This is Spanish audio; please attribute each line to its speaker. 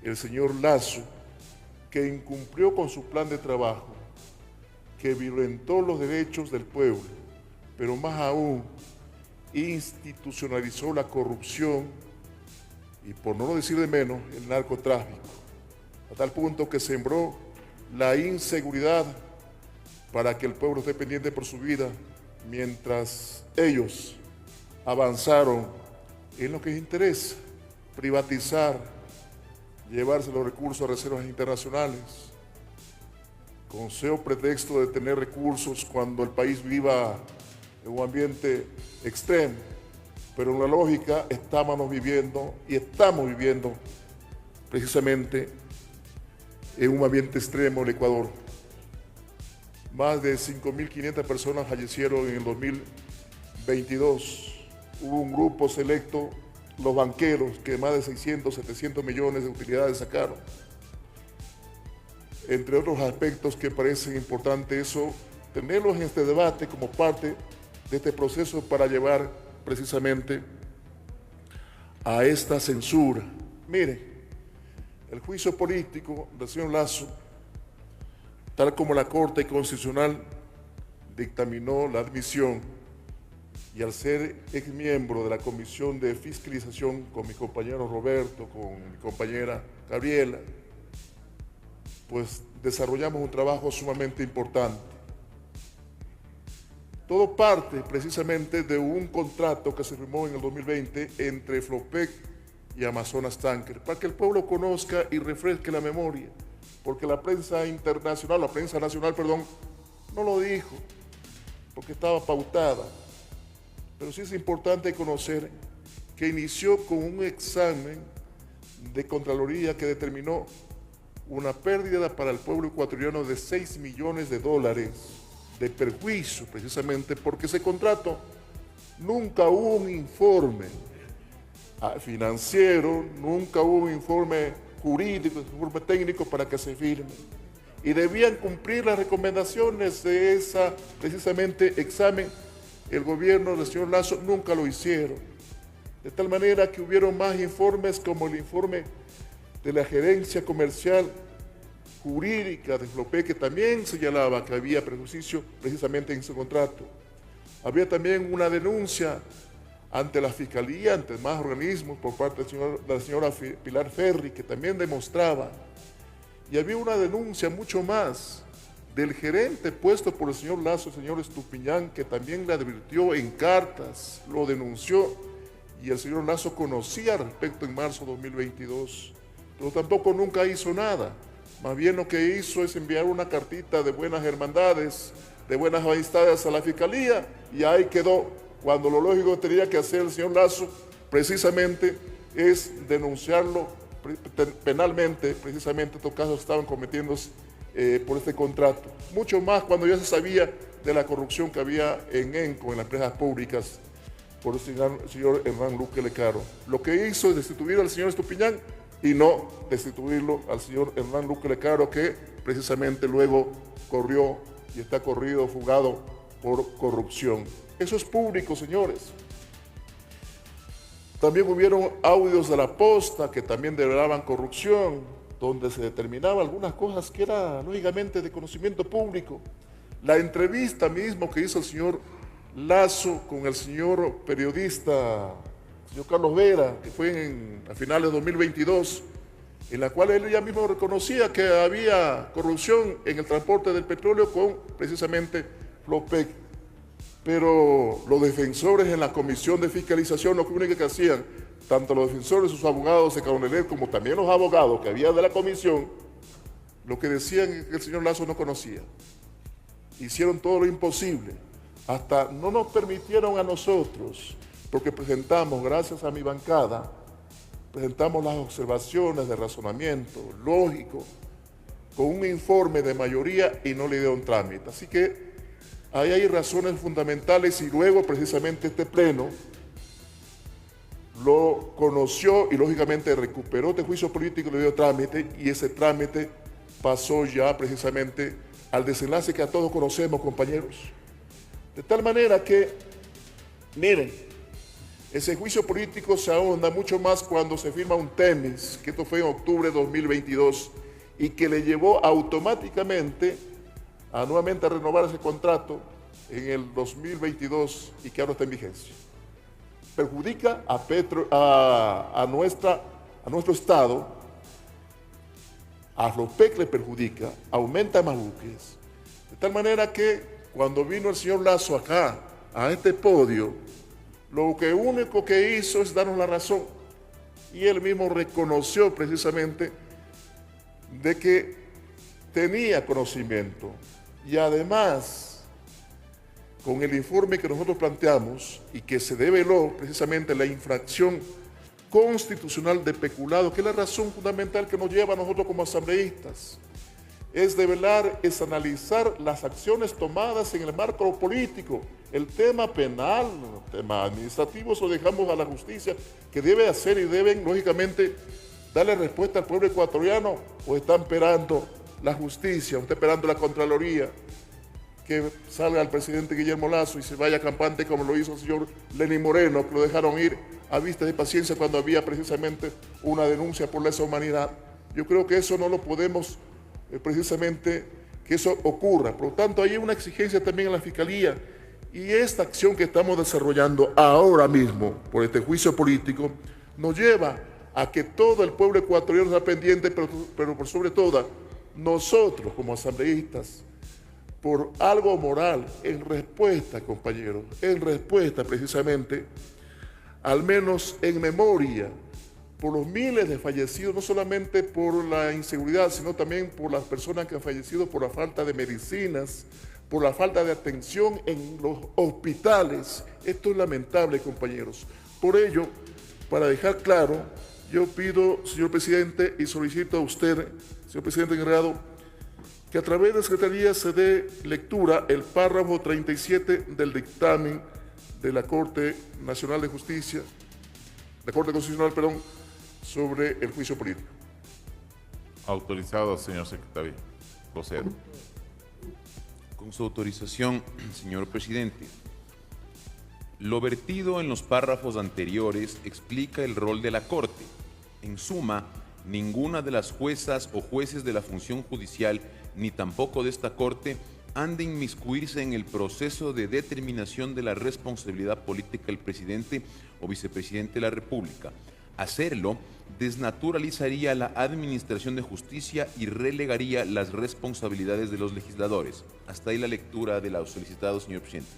Speaker 1: el señor Lasso, que incumplió con su plan de trabajo, que violentó los derechos del pueblo, pero más aún institucionalizó la corrupción y, por no decir de menos, el narcotráfico, a tal punto que sembró la inseguridad para que el pueblo esté pendiente por su vida, mientras ellos avanzaron en lo que les interesa: privatizar, llevarse los recursos a reservas internacionales, con seo pretexto de tener recursos cuando el país viva en un ambiente extremo. Pero en la lógica estamos viviendo precisamente en un ambiente extremo el Ecuador. Más de 5.500 personas fallecieron en el 2022. Hubo un grupo selecto, los banqueros, que más de 600, 700 millones de utilidades sacaron. Entre otros aspectos que parecen importantes, eso, tenerlos en este debate como parte de este proceso para llevar precisamente a esta censura. Mire, el juicio político del señor Lasso, tal como la Corte Constitucional dictaminó la admisión, y al ser ex miembro de la Comisión de Fiscalización con mi compañero Roberto, con mi compañera Gabriela, pues desarrollamos un trabajo sumamente importante. Todo parte precisamente de un contrato que se firmó en el 2020 entre Flopec y Amazonas Tanker, para que el pueblo conozca y refresque la memoria, porque la prensa internacional, la prensa nacional, perdón, no lo dijo, porque estaba pautada. Pero sí es importante conocer que inició con un examen de Contraloría que determinó una pérdida para el pueblo ecuatoriano de $6 millones de perjuicio, precisamente porque ese contrato nunca hubo un informe financiero, nunca hubo un informe jurídico, un informe técnico para que se firme. Y debían cumplir las recomendaciones de ese precisamente examen. El gobierno del señor Lasso nunca lo hicieron. De tal manera que hubieron más informes, como el informe de la gerencia comercial jurídica de Flopec, que también señalaba que había perjuicio precisamente en ese contrato. Había también una denuncia ante la Fiscalía, ante más organismos, por parte de la señora Pilar Ferri, que también demostraba. Y había una denuncia mucho más del gerente puesto por el señor Lasso, el señor Estupiñán, que también le advirtió en cartas, lo denunció, y el señor Lasso conocía al respecto en marzo de 2022, pero tampoco nunca hizo nada. Más bien lo que hizo es enviar una cartita de buenas hermandades, de buenas amistades a la Fiscalía, y ahí quedó, cuando lo lógico que tenía que hacer el señor Lasso precisamente es denunciarlo penalmente. Precisamente estos casos estaban cometiéndose por este contrato. Mucho más cuando ya se sabía de la corrupción que había en ENCO, en las empresas públicas, por el señor Hernán Luque Lecaro. Lo que hizo es destituir al señor Estupiñán y no destituirlo al señor Hernán Luque Lecaro, que precisamente luego corrió y está corrido, fugado por corrupción. Eso es público, señores. También hubieron audios de la Posta que también develaban corrupción, donde se determinaba algunas cosas que era lógicamente de conocimiento público. La entrevista mismo que hizo el señor Lasso con el señor periodista, señor Carlos Vera, que fue a finales de 2022, en la cual él ya mismo reconocía que había corrupción en el transporte del petróleo con precisamente Flopec. Pero los defensores en la comisión de fiscalización, lo único que hacían, tanto los defensores, sus abogados de Caronelet, como también los abogados que había de la comisión, lo que decían es que el señor Lasso no conocía. Hicieron todo lo imposible. Hasta no nos permitieron a nosotros, porque presentamos, gracias a mi bancada, presentamos las observaciones de razonamiento lógico, con un informe de mayoría y no le dieron trámite. Así que ahí hay razones fundamentales, y luego precisamente este pleno lo conoció y lógicamente recuperó este juicio político y le dio trámite, y ese trámite pasó ya precisamente al desenlace que a todos conocemos, compañeros. De tal manera que, miren, Ese juicio político se ahonda mucho más cuando se firma un TEMIS, que esto fue en octubre de 2022, y que le llevó automáticamente a nuevamente renovar ese contrato en el 2022 y que ahora está en vigencia. Perjudica a nuestro Estado, a los PEC le perjudica, aumenta maluques. De tal manera que cuando vino el señor Lasso acá, a este podio, lo único que hizo es darnos la razón. Y él mismo reconoció precisamente de que tenía conocimiento. Y además, con el informe que nosotros planteamos y que se develó precisamente la infracción constitucional de peculado, que es la razón fundamental que nos lleva a nosotros como asambleístas, es develar, es analizar las acciones tomadas en el marco político. El tema penal, el tema administrativo, eso dejamos a la justicia, que debe hacer y deben, lógicamente, darle respuesta al pueblo ecuatoriano, o están esperando la justicia, o está esperando la Contraloría, que salga el presidente Guillermo Lasso y se vaya campante como lo hizo el señor Lenín Moreno, que lo dejaron ir a vista de paciencia cuando había precisamente una denuncia por lesa humanidad. Yo creo que eso no lo podemos precisamente que eso ocurra. Por lo tanto, hay una exigencia también a la Fiscalía, y esta acción que estamos desarrollando ahora mismo por este juicio político nos lleva a que todo el pueblo ecuatoriano está pendiente, pero por sobre todo nosotros como asambleístas, por algo moral, en respuesta, compañeros, en respuesta precisamente, al menos en memoria, por los miles de fallecidos, no solamente por la inseguridad, sino también por las personas que han fallecido por la falta de medicinas, por la falta de atención en los hospitales. Esto es lamentable, compañeros. Por ello, para dejar claro, yo pido, señor presidente, y solicito a usted, señor presidente encargado, que a través de la Secretaría se dé lectura el párrafo 37 del dictamen de la Corte Nacional de Justicia, la Corte Constitucional, perdón, sobre el juicio político.
Speaker 2: Autorizado, señor secretario. Procedo.
Speaker 3: Con su autorización, señor presidente. Lo vertido en los párrafos anteriores explica el rol de la Corte. En suma, ninguna de las juezas o jueces de la función judicial, ni tampoco de esta Corte, han de inmiscuirse en el proceso de determinación de la responsabilidad política del presidente o vicepresidente de la República. Hacerlo desnaturalizaría la administración de justicia y relegaría las responsabilidades de los legisladores. Hasta ahí la lectura de lo solicitado, señor presidente.